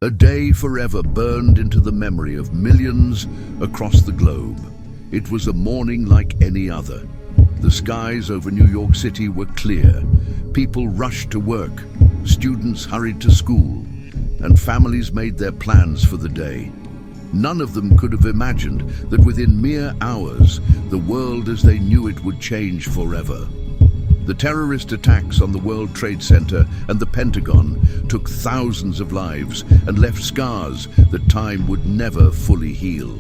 A day forever burned into the memory of millions across the globe. It was a morning like any other. The skies over New York City were clear. People rushed to work, students hurried to school, and families made their plans for the day. None of them could have imagined that within mere hours, the world as they knew it would change forever. The terrorist attacks on the World Trade Center and the Pentagon took thousands of lives and left scars that time would never fully heal.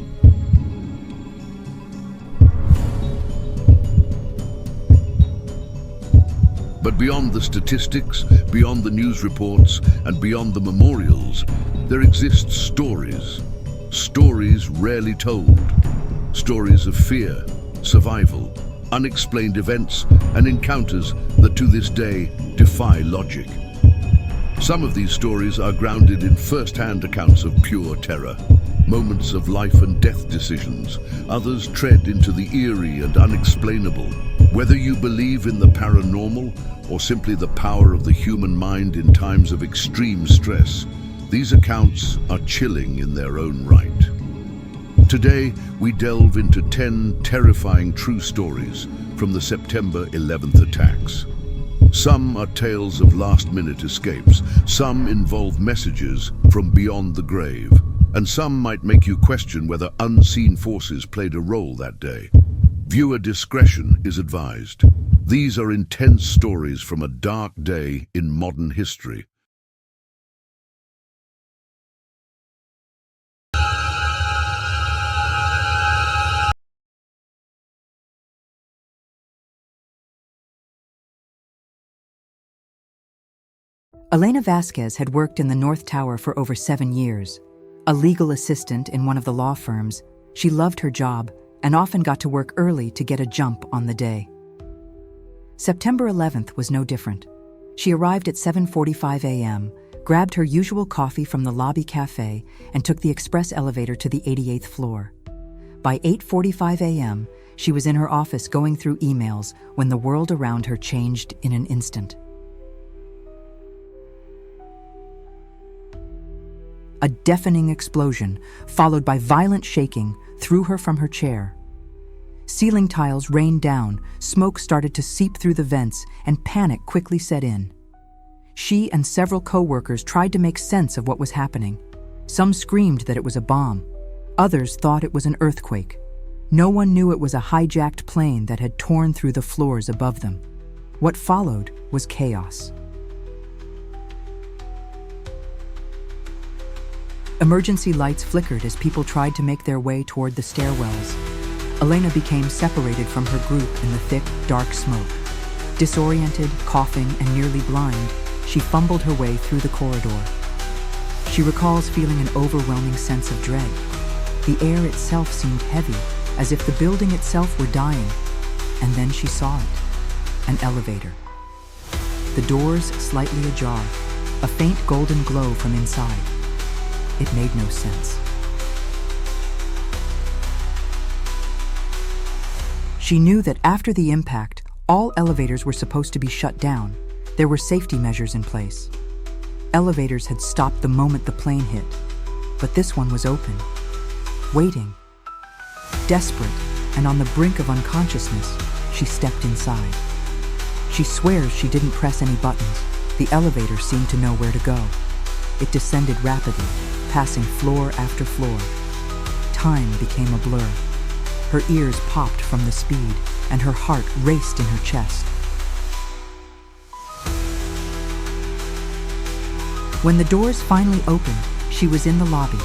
But beyond the statistics, beyond the news reports, and beyond the memorials, there exist stories. Stories rarely told. Stories of fear, survival, unexplained events, and encounters that to this day defy logic. Some of these stories are grounded in first-hand accounts of pure terror, moments of life and death decisions. Others tread into the eerie and unexplainable. Whether you believe in the paranormal or simply the power of the human mind in times of extreme stress, these accounts are chilling in their own right. Today, we delve into 10 terrifying true stories from the September 11th attacks. Some are tales of last-minute escapes, some involve messages from beyond the grave, and some might make you question whether unseen forces played a role that day. Viewer discretion is advised. These are intense stories from a dark day in modern history. Elena Vasquez had worked in the North Tower for over 7 years. A legal assistant in one of the law firms, she loved her job and often got to work early to get a jump on the day. September 11th was no different. She arrived at 7:45 a.m., grabbed her usual coffee from the lobby cafe, and took the express elevator to the 88th floor. By 8:45 a.m., she was in her office going through emails when the world around her changed in an instant. A deafening explosion, followed by violent shaking, threw her from her chair. Ceiling tiles rained down, smoke started to seep through the vents, and panic quickly set in. She and several co-workers tried to make sense of what was happening. Some screamed that it was a bomb. Others thought it was an earthquake. No one knew it was a hijacked plane that had torn through the floors above them. What followed was chaos. Emergency lights flickered as people tried to make their way toward the stairwells. Elena became separated from her group in the thick, dark smoke. Disoriented, coughing, and nearly blind, she fumbled her way through the corridor. She recalls feeling an overwhelming sense of dread. The air itself seemed heavy, as if the building itself were dying. And then she saw it, an elevator. The doors slightly ajar, a faint golden glow from inside. It made no sense. She knew that after the impact, all elevators were supposed to be shut down. There were safety measures in place. Elevators had stopped the moment the plane hit, but this one was open, waiting. Desperate and on the brink of unconsciousness, she stepped inside. She swears she didn't press any buttons. The elevator seemed to know where to go. It descended rapidly, passing floor after floor. Time became a blur. Her ears popped from the speed, and her heart raced in her chest. When the doors finally opened, she was in the lobby.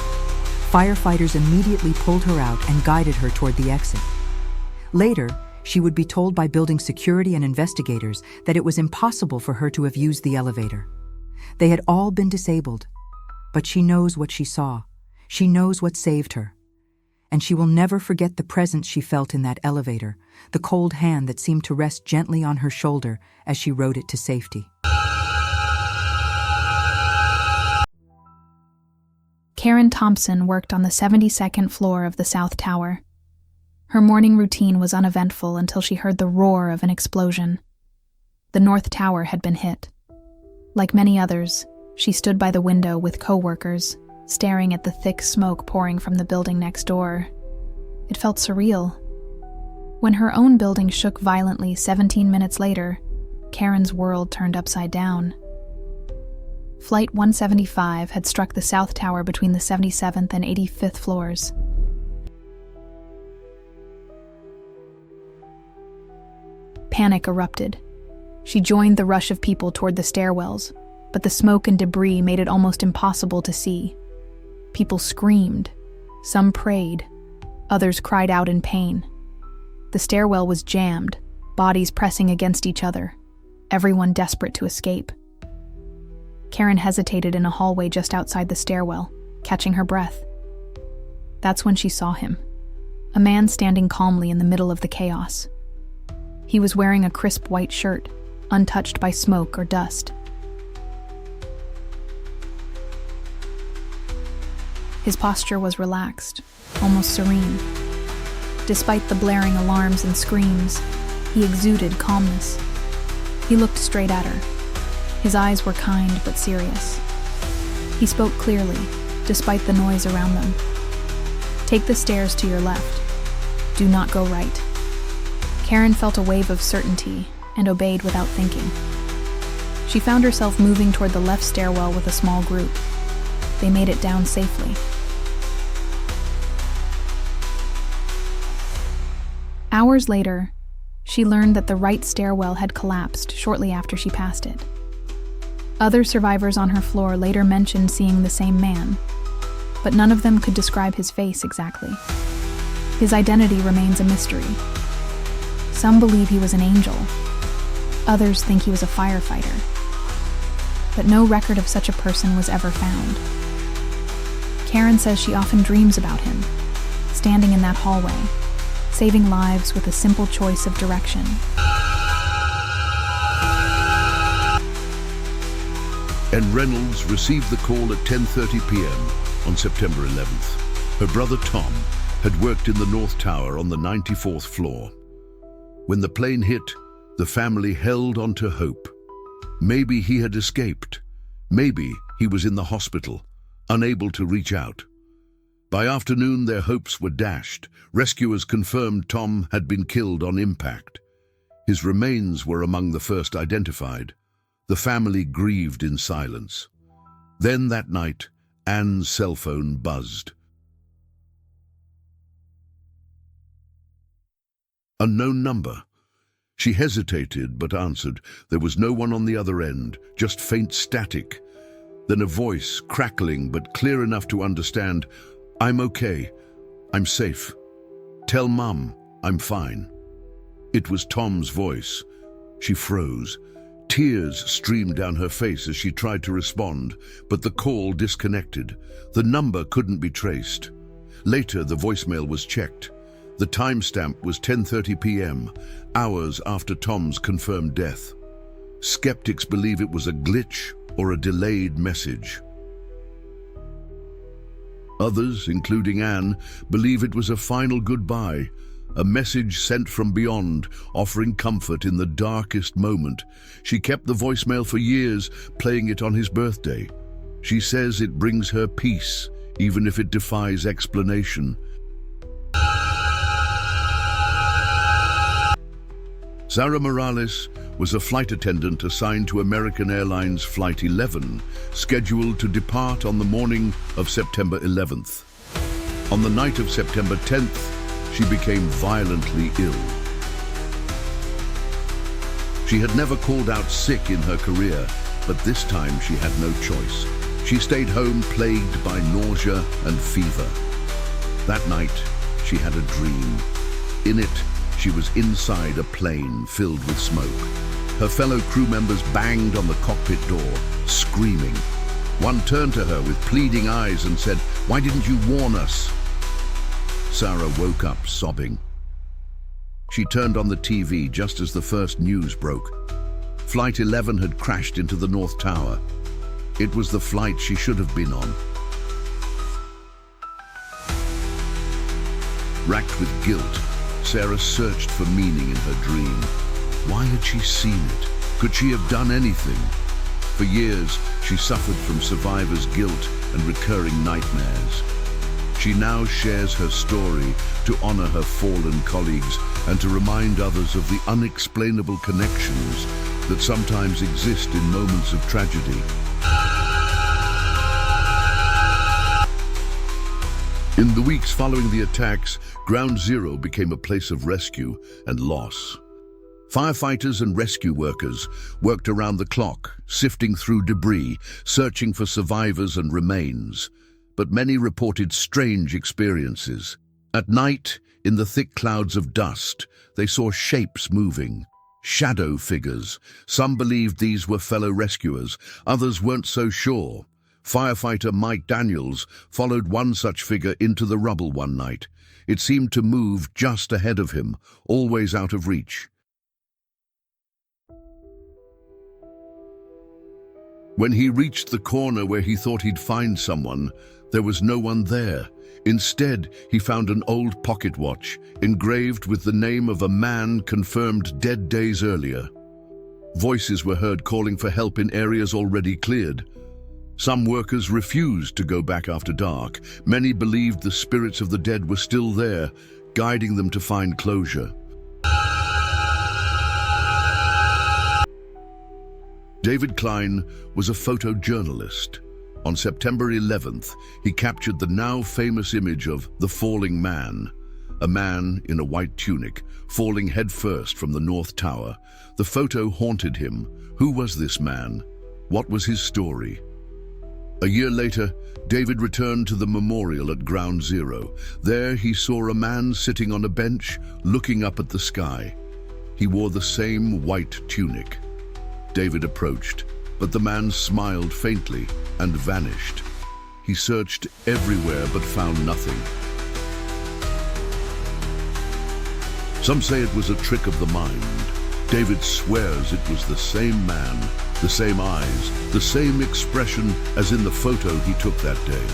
Firefighters immediately pulled her out and guided her toward the exit. Later, she would be told by building security and investigators that it was impossible for her to have used the elevator. They had all been disabled, but she knows what she saw. She knows what saved her. And she will never forget the presence she felt in that elevator, the cold hand that seemed to rest gently on her shoulder as she rode it to safety. Karen Thompson worked on the 72nd floor of the South Tower. Her morning routine was uneventful until she heard the roar of an explosion. The North Tower had been hit. Like many others, she stood by the window with co-workers, staring at the thick smoke pouring from the building next door. It felt surreal. When her own building shook violently 17 minutes later, Karen's world turned upside down. Flight 175 had struck the South Tower between the 77th and 85th floors. Panic erupted. She joined the rush of people toward the stairwells, but the smoke and debris made it almost impossible to see. People screamed. Some prayed. Others cried out in pain. The stairwell was jammed, bodies pressing against each other, everyone desperate to escape. Karen hesitated in a hallway just outside the stairwell, catching her breath. That's when she saw him, a man standing calmly in the middle of the chaos. He was wearing a crisp white shirt, untouched by smoke or dust. His posture was relaxed, almost serene. Despite the blaring alarms and screams, he exuded calmness. He looked straight at her. His eyes were kind but serious. He spoke clearly, despite the noise around them. "Take the stairs to your left. Do not go right." Karen felt a wave of certainty and obeyed without thinking. She found herself moving toward the left stairwell with a small group. They made it down safely. Hours later, she learned that the right stairwell had collapsed shortly after she passed it. Other survivors on her floor later mentioned seeing the same man, but none of them could describe his face exactly. His identity remains a mystery. Some believe he was an angel. Others think he was a firefighter. But no record of such a person was ever found. Karen says she often dreams about him, standing in that hallway, saving lives with a simple choice of direction. N. Reynolds received the call at 10:30 p.m. on September 11th. Her brother Tom had worked in the North Tower on the 94th floor. When the plane hit, the family held on to hope. Maybe he had escaped. Maybe he was in the hospital, unable to reach out. By afternoon, their hopes were dashed. Rescuers confirmed Tom had been killed on impact. His remains were among the first identified. The family grieved in silence. Then that night, Anne's cell phone buzzed. Unknown number. She hesitated but answered. There was no one on the other end, just faint static. Then a voice, crackling but clear enough to understand. "I'm okay. I'm safe. Tell Mum I'm fine." It was Tom's voice. She froze. Tears streamed down her face as she tried to respond, but the call disconnected. The number couldn't be traced. Later, the voicemail was checked. The timestamp was 10:30 p.m., hours after Tom's confirmed death. Skeptics believe it was a glitch or a delayed message. Others, including Anne, believe it was a final goodbye, a message sent from beyond, offering comfort in the darkest moment. She kept the voicemail for years, playing it on his birthday. She says it brings her peace, even if it defies explanation. Sarah Morales was a flight attendant assigned to American Airlines Flight 11, scheduled to depart on the morning of September 11th. On the night of September 10th, she became violently ill. She had never called out sick in her career, but this time she had no choice. She stayed home plagued by nausea and fever. That night, she had a dream. In it, she was inside a plane filled with smoke. Her fellow crew members banged on the cockpit door, screaming. One turned to her with pleading eyes and said, "Why didn't you warn us?" Sarah woke up sobbing. She turned on the TV just as the first news broke. Flight 11 had crashed into the North Tower. It was the flight she should have been on. Racked with guilt, Sarah searched for meaning in her dream. Why had she seen it? Could she have done anything? For years, she suffered from survivor's guilt, and recurring nightmares. She now shares her story to honor her fallen colleagues and to remind others of the unexplainable connections that sometimes exist in moments of tragedy. In the weeks following the attacks, Ground Zero became a place of rescue and loss. Firefighters and rescue workers worked around the clock, sifting through debris, searching for survivors and remains. But many reported strange experiences. At night, in the thick clouds of dust, they saw shapes moving, shadow figures. Some believed these were fellow rescuers, others weren't so sure. Firefighter Mike Daniels followed one such figure into the rubble one night. It seemed to move just ahead of him, always out of reach. When he reached the corner where he thought he'd find someone, there was no one there. Instead, he found an old pocket watch, engraved with the name of a man confirmed dead days earlier. Voices were heard calling for help in areas already cleared. Some workers refused to go back after dark. Many believed the spirits of the dead were still there, guiding them to find closure. David Klein was a photojournalist. On September 11th, he captured the now famous image of the falling man, a man in a white tunic, falling headfirst from the North Tower. The photo haunted him. Who was this man? What was his story? A year later, David returned to the memorial at Ground Zero. There he saw a man sitting on a bench, looking up at the sky. He wore the same white tunic. David approached, but the man smiled faintly and vanished. He searched everywhere but found nothing. Some say it was a trick of the mind. David swears it was the same man, the same eyes, the same expression as in the photo he took that day.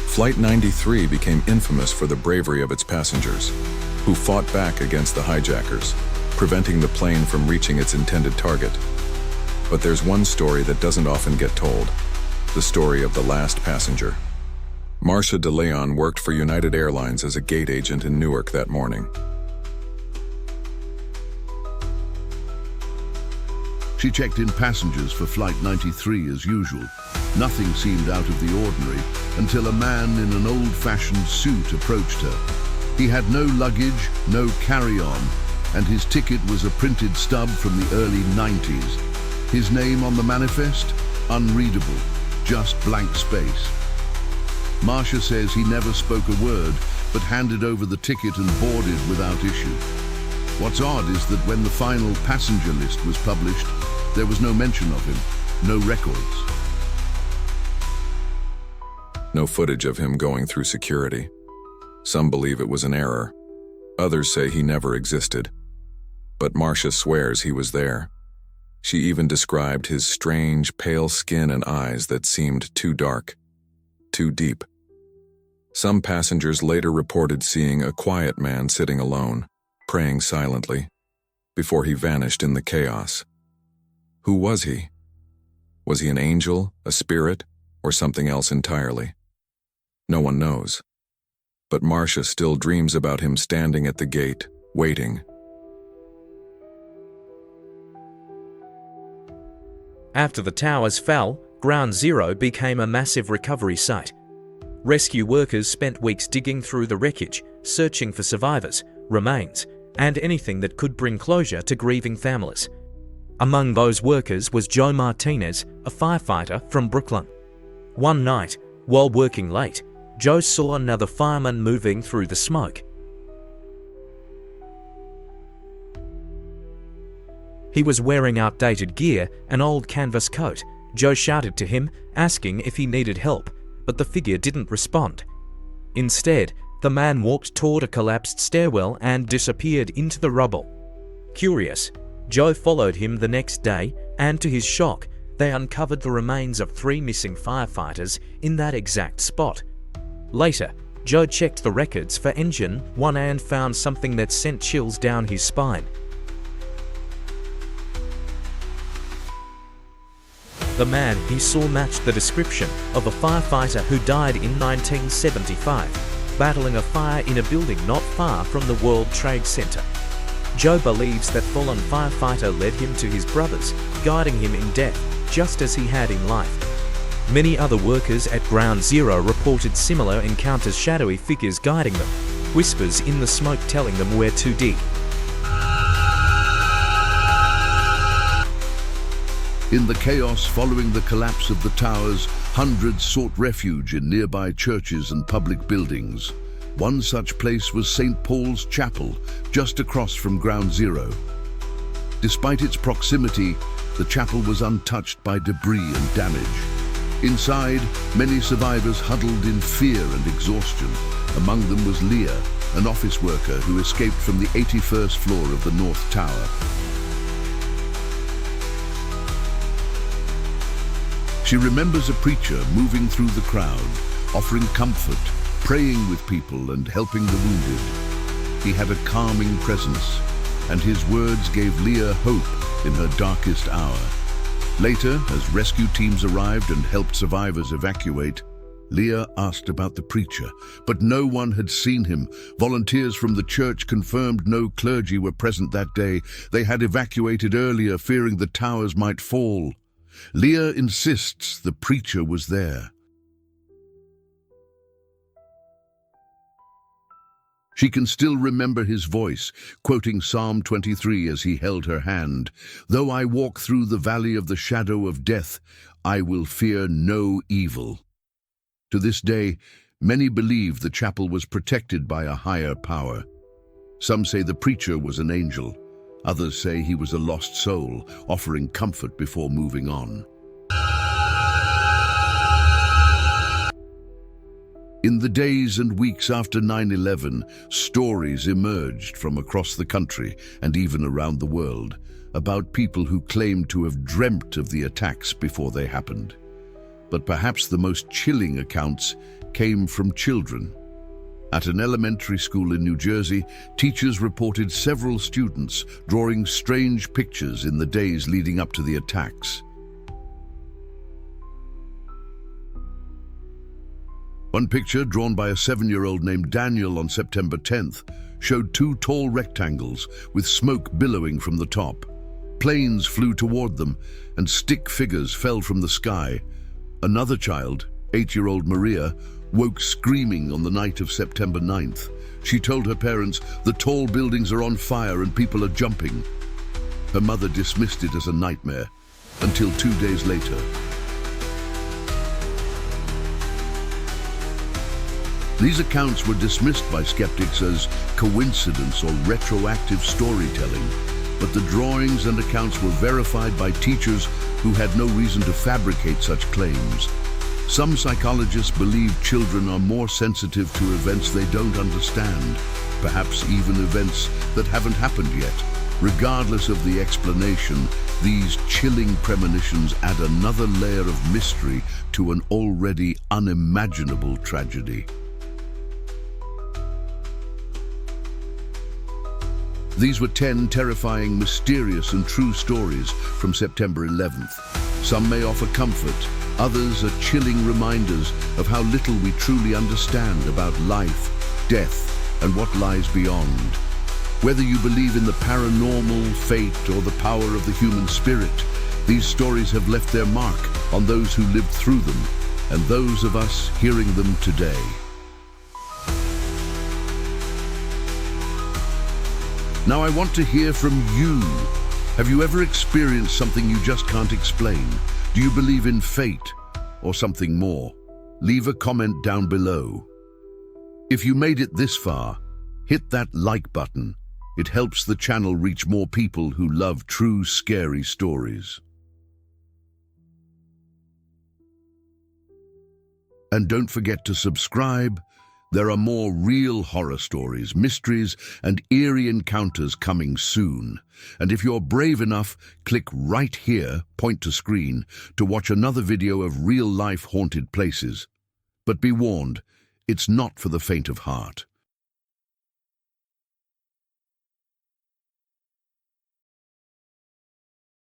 Flight 93 became infamous for the bravery of its passengers, who fought back against the hijackers, preventing the plane from reaching its intended target. But there's one story that doesn't often get told, the story of the last passenger. Marcia DeLeon worked for United Airlines as a gate agent in Newark that morning. She checked in passengers for Flight 93 as usual. Nothing seemed out of the ordinary until a man in an old-fashioned suit approached her. He had no luggage, no carry-on, and his ticket was a printed stub from the early 90s. His name on the manifest? Unreadable, just blank space. Marcia says he never spoke a word, but handed over the ticket and boarded without issue. What's odd is that when the final passenger list was published, there was no mention of him, no records. No footage of him going through security. Some believe it was an error. Others say he never existed. But Marcia swears he was there. She even described his strange, pale skin and eyes that seemed too dark, too deep. Some passengers later reported seeing a quiet man sitting alone, praying silently, before he vanished in the chaos. Who was he? Was he an angel, a spirit, or something else entirely? No one knows. But Marcia still dreams about him standing at the gate, waiting. After the towers fell, Ground Zero became a massive recovery site. Rescue workers spent weeks digging through the wreckage, searching for survivors, remains, and anything that could bring closure to grieving families. Among those workers was Joe Martinez, a firefighter from Brooklyn. One night, while working late, Joe saw another fireman moving through the smoke. He was wearing outdated gear, an old canvas coat. Joe shouted to him, asking if he needed help, but the figure didn't respond. Instead, the man walked toward a collapsed stairwell and disappeared into the rubble. Curious, Joe followed him the next day, and to his shock, they uncovered the remains of 3 missing firefighters in that exact spot. Later, Joe checked the records for Engine 1 and found something that sent chills down his spine. The man he saw matched the description of a firefighter who died in 1975, battling a fire in a building not far from the World Trade Center. Joe believes that fallen firefighter led him to his brothers, guiding him in death, just as he had in life. Many other workers at Ground Zero reported similar encounters, shadowy figures guiding them, whispers in the smoke telling them where to dig. In the chaos following the collapse of the towers, hundreds sought refuge in nearby churches and public buildings. One such place was St. Paul's Chapel, just across from Ground Zero. Despite its proximity, the chapel was untouched by debris and damage. Inside, many survivors huddled in fear and exhaustion. Among them was Leah, an office worker who escaped from the 81st floor of the North Tower. She remembers a preacher moving through the crowd, offering comfort, praying with people and helping the wounded. He had a calming presence, and his words gave Leah hope in her darkest hour. Later, as rescue teams arrived and helped survivors evacuate, Leah asked about the preacher, but no one had seen him. Volunteers from the church confirmed no clergy were present that day. They had evacuated earlier, fearing the towers might fall. Leah insists the preacher was there. She can still remember his voice, quoting Psalm 23 as he held her hand. "Though I walk through the valley of the shadow of death, I will fear no evil." To this day, many believe the chapel was protected by a higher power. Some say the preacher was an angel. Others say he was a lost soul, offering comfort before moving on. In the days and weeks after 9/11, stories emerged from across the country and even around the world about people who claimed to have dreamt of the attacks before they happened. But perhaps the most chilling accounts came from children. At an elementary school in New Jersey, teachers reported several students drawing strange pictures in the days leading up to the attacks. One picture, drawn by a 7-year-old named Daniel on September 10th, showed two tall rectangles with smoke billowing from the top. Planes flew toward them, and stick figures fell from the sky. Another child, 8-year-old Maria, woke screaming on the night of September 9th. She told her parents, "The tall buildings are on fire and people are jumping." Her mother dismissed it as a nightmare, until 2 days later. These accounts were dismissed by skeptics as coincidence or retroactive storytelling, but the drawings and accounts were verified by teachers who had no reason to fabricate such claims. Some psychologists believe children are more sensitive to events they don't understand, perhaps even events that haven't happened yet. Regardless of the explanation, these chilling premonitions add another layer of mystery to an already unimaginable tragedy. These were 10 terrifying, mysterious and true stories from September 11th. Some may offer comfort, others are chilling reminders of how little we truly understand about life, death, and what lies beyond. Whether you believe in the paranormal, fate, or the power of the human spirit, these stories have left their mark on those who lived through them, and those of us hearing them today. Now I want to hear from you. Have you ever experienced something you just can't explain? Do you believe in fate or something more? Leave a comment down below. If you made it this far, hit that like button. It helps the channel reach more people who love true scary stories. And don't forget to subscribe. There are more real horror stories, mysteries, and eerie encounters coming soon. And if you're brave enough, click right here, point to screen, to watch another video of real-life haunted places. But be warned, it's not for the faint of heart.